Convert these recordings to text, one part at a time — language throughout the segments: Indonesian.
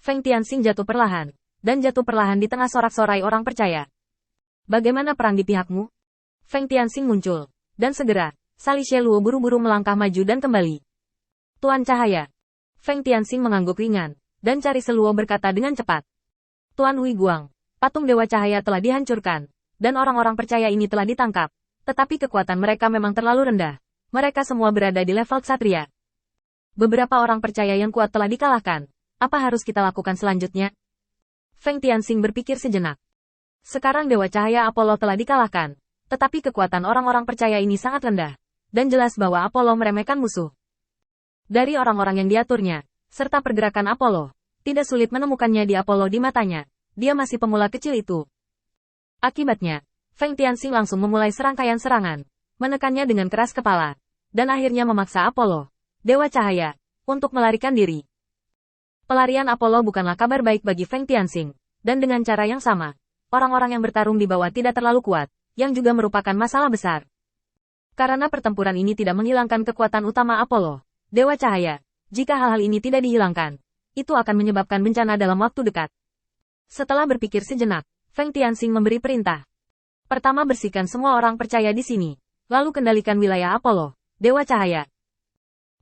Feng Tianxing jatuh perlahan, dan jatuh perlahan di tengah sorak-sorai orang percaya. Bagaimana perang di pihakmu? Feng Tianxing muncul, dan segera, Sali Sheluo buru-buru melangkah maju dan kembali. Tuan Cahaya. Feng Tianxing mengangguk ringan, dan Cari Seluo berkata dengan cepat. Tuan Hui Guang, patung Dewa Cahaya telah dihancurkan, dan orang-orang percaya ini telah ditangkap. Tetapi kekuatan mereka memang terlalu rendah. Mereka semua berada di level ksatria. Beberapa orang percaya yang kuat telah dikalahkan. Apa harus kita lakukan selanjutnya? Feng Tianxing berpikir sejenak. Sekarang Dewa Cahaya Apollo telah dikalahkan, tetapi kekuatan orang-orang percaya ini sangat rendah, dan jelas bahwa Apollo meremehkan musuh. Dari orang-orang yang diaturnya, serta pergerakan Apollo, tidak sulit menemukannya di Apollo di matanya. Dia masih pemula kecil itu. Akibatnya, Feng Tianxing langsung memulai serangkaian serangan, menekannya dengan keras kepala, dan akhirnya memaksa Apollo, Dewa Cahaya, untuk melarikan diri. Pelarian Apollo bukanlah kabar baik bagi Feng Tianxing, dan dengan cara yang sama, orang-orang yang bertarung di bawah tidak terlalu kuat, yang juga merupakan masalah besar. Karena pertempuran ini tidak menghilangkan kekuatan utama Apollo, Dewa Cahaya, jika hal-hal ini tidak dihilangkan, itu akan menyebabkan bencana dalam waktu dekat. Setelah berpikir sejenak, Feng Tianxing memberi perintah. Pertama, bersihkan semua orang percaya di sini, lalu kendalikan wilayah Apollo, Dewa Cahaya.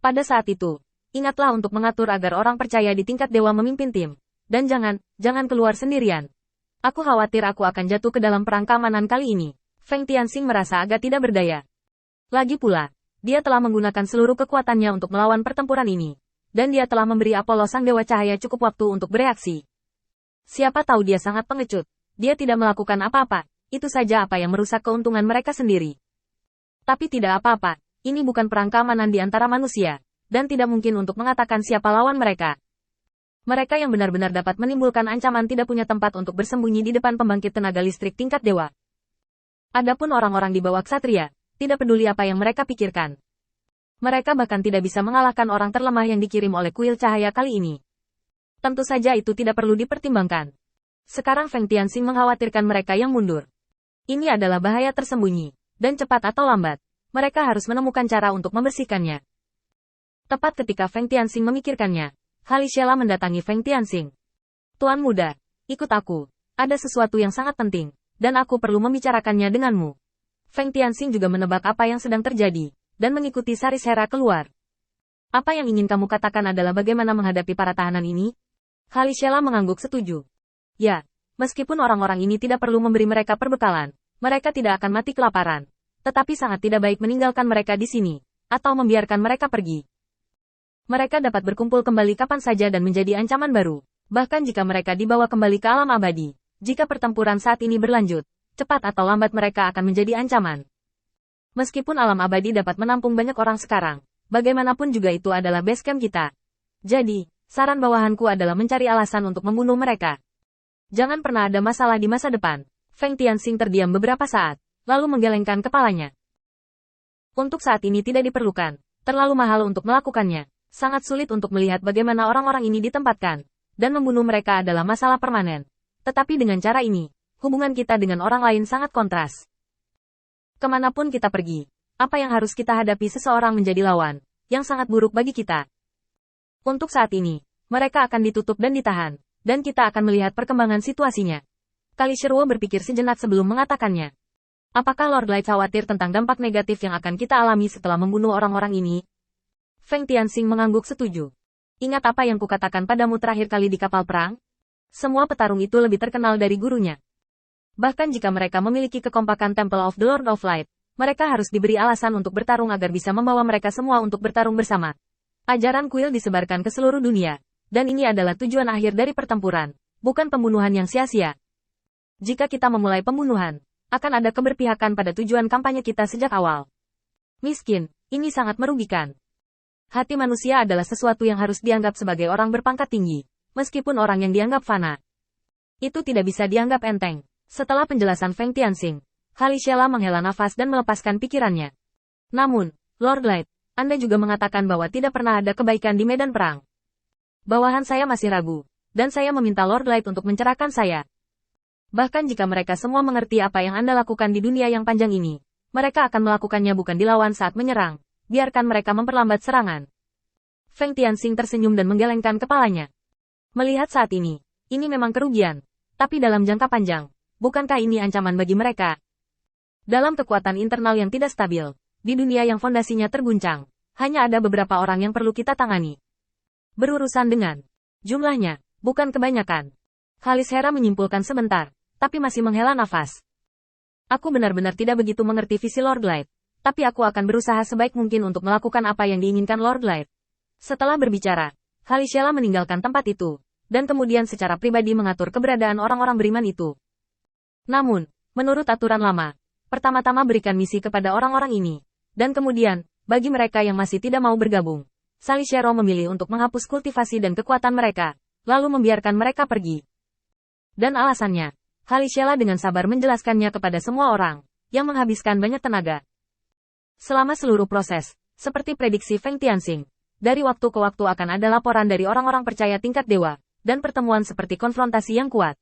Pada saat itu, ingatlah untuk mengatur agar orang percaya di tingkat dewa memimpin tim. Dan jangan keluar sendirian. Aku khawatir aku akan jatuh ke dalam perang keamanan kali ini. Feng Tianxing merasa agak tidak berdaya. Lagi pula, dia telah menggunakan seluruh kekuatannya untuk melawan pertempuran ini. Dan dia telah memberi Apollo sang Dewa Cahaya cukup waktu untuk bereaksi. Siapa tahu dia sangat pengecut. Dia tidak melakukan apa-apa. Itu saja apa yang merusak keuntungan mereka sendiri. Tapi tidak apa-apa. Ini bukan perang keamanan di antara manusia. Dan tidak mungkin untuk mengatakan siapa lawan mereka. Mereka yang benar-benar dapat menimbulkan ancaman tidak punya tempat untuk bersembunyi di depan pembangkit tenaga listrik tingkat dewa. Adapun orang-orang di bawah ksatria, tidak peduli apa yang mereka pikirkan. Mereka bahkan tidak bisa mengalahkan orang terlemah yang dikirim oleh kuil cahaya kali ini. Tentu saja itu tidak perlu dipertimbangkan. Sekarang Feng Tianxing mengkhawatirkan mereka yang mundur. Ini adalah bahaya tersembunyi, dan cepat atau lambat, mereka harus menemukan cara untuk membersihkannya. Tepat ketika Feng Tianxing memikirkannya, Hali Shela mendatangi Feng Tianxing. Tuan muda, ikut aku. Ada sesuatu yang sangat penting, dan aku perlu membicarakannya denganmu. Feng Tianxing juga menebak apa yang sedang terjadi, dan mengikuti Saris Hera keluar. Apa yang ingin kamu katakan adalah bagaimana menghadapi para tahanan ini? Hali Shela mengangguk setuju. Ya, meskipun orang-orang ini tidak perlu memberi mereka perbekalan, mereka tidak akan mati kelaparan. Tetapi sangat tidak baik meninggalkan mereka di sini, atau membiarkan mereka pergi. Mereka dapat berkumpul kembali kapan saja dan menjadi ancaman baru, bahkan jika mereka dibawa kembali ke alam abadi. Jika pertempuran saat ini berlanjut, cepat atau lambat mereka akan menjadi ancaman. Meskipun alam abadi dapat menampung banyak orang sekarang, bagaimanapun juga itu adalah base camp kita. Jadi, saran bawahanku adalah mencari alasan untuk membunuh mereka. Jangan pernah ada masalah di masa depan. Feng Tianxing terdiam beberapa saat, lalu menggelengkan kepalanya. Untuk saat ini tidak diperlukan, terlalu mahal untuk melakukannya. Sangat sulit untuk melihat bagaimana orang-orang ini ditempatkan, dan membunuh mereka adalah masalah permanen. Tetapi dengan cara ini, hubungan kita dengan orang lain sangat kontras. Kemanapun kita pergi, apa yang harus kita hadapi seseorang menjadi lawan, yang sangat buruk bagi kita. Untuk saat ini, mereka akan ditutup dan ditahan, dan kita akan melihat perkembangan situasinya. Kali Sherwo berpikir sejenak sebelum mengatakannya. Apakah Lord Light khawatir tentang dampak negatif yang akan kita alami setelah membunuh orang-orang ini? Feng Tianxing mengangguk setuju. Ingat apa yang kukatakan padamu terakhir kali di kapal perang? Semua petarung itu lebih terkenal dari gurunya. Bahkan jika mereka memiliki kekompakan Temple of the Lord of Light, mereka harus diberi alasan untuk bertarung agar bisa membawa mereka semua untuk bertarung bersama. Ajaran kuil disebarkan ke seluruh dunia, dan ini adalah tujuan akhir dari pertempuran, bukan pembunuhan yang sia-sia. Jika kita memulai pembunuhan, akan ada keberpihakan pada tujuan kampanye kita sejak awal. Miskin, ini sangat merugikan. Hati manusia adalah sesuatu yang harus dianggap sebagai orang berpangkat tinggi, meskipun orang yang dianggap fana. Itu tidak bisa dianggap enteng. Setelah penjelasan Feng Tianxing, Hali Shela menghela nafas dan melepaskan pikirannya. Namun, Lord Light, Anda juga mengatakan bahwa tidak pernah ada kebaikan di medan perang. Bawahan saya masih ragu, dan saya meminta Lord Light untuk mencerahkan saya. Bahkan jika mereka semua mengerti apa yang Anda lakukan di dunia yang panjang ini, mereka akan melakukannya bukan dilawan saat menyerang. Biarkan mereka memperlambat serangan. Feng Tianxing tersenyum dan menggelengkan kepalanya. Melihat saat ini memang kerugian. Tapi dalam jangka panjang, bukankah ini ancaman bagi mereka? Dalam kekuatan internal yang tidak stabil, di dunia yang fondasinya terguncang, hanya ada beberapa orang yang perlu kita tangani. Berurusan dengan jumlahnya, bukan kebanyakan. Khalis Hera menyimpulkan sebentar, tapi masih menghela nafas. Aku benar-benar tidak begitu mengerti visi Lord Light, tapi aku akan berusaha sebaik mungkin untuk melakukan apa yang diinginkan Lord Light. Setelah berbicara, Khalisela meninggalkan tempat itu, dan kemudian secara pribadi mengatur keberadaan orang-orang beriman itu. Namun, menurut aturan lama, pertama-tama berikan misi kepada orang-orang ini, dan kemudian, bagi mereka yang masih tidak mau bergabung, Salishero memilih untuk menghapus kultivasi dan kekuatan mereka, lalu membiarkan mereka pergi. Dan alasannya, Khalisela dengan sabar menjelaskannya kepada semua orang, yang menghabiskan banyak tenaga. Selama seluruh proses, seperti prediksi Feng Tianxing, dari waktu ke waktu akan ada laporan dari orang-orang percaya tingkat dewa, dan pertemuan seperti konfrontasi yang kuat.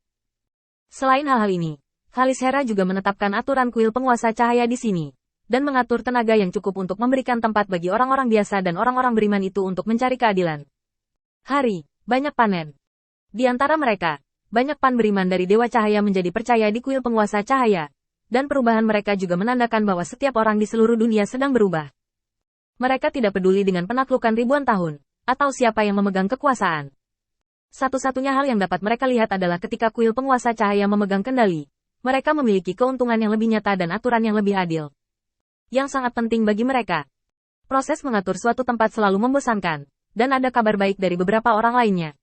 Selain hal-hal ini, Khalisera juga menetapkan aturan kuil penguasa cahaya di sini, dan mengatur tenaga yang cukup untuk memberikan tempat bagi orang-orang biasa dan orang-orang beriman itu untuk mencari keadilan. Banyak panen. Di antara mereka, banyak pan beriman dari Dewa Cahaya menjadi percaya di kuil penguasa cahaya, dan perubahan mereka juga menandakan bahwa setiap orang di seluruh dunia sedang berubah. Mereka tidak peduli dengan penaklukan ribuan tahun, atau siapa yang memegang kekuasaan. Satu-satunya hal yang dapat mereka lihat adalah ketika kuil penguasa cahaya memegang kendali, mereka memiliki keuntungan yang lebih nyata dan aturan yang lebih adil. Yang sangat penting bagi mereka. Proses mengatur suatu tempat selalu membosankan, dan ada kabar baik dari beberapa orang lainnya.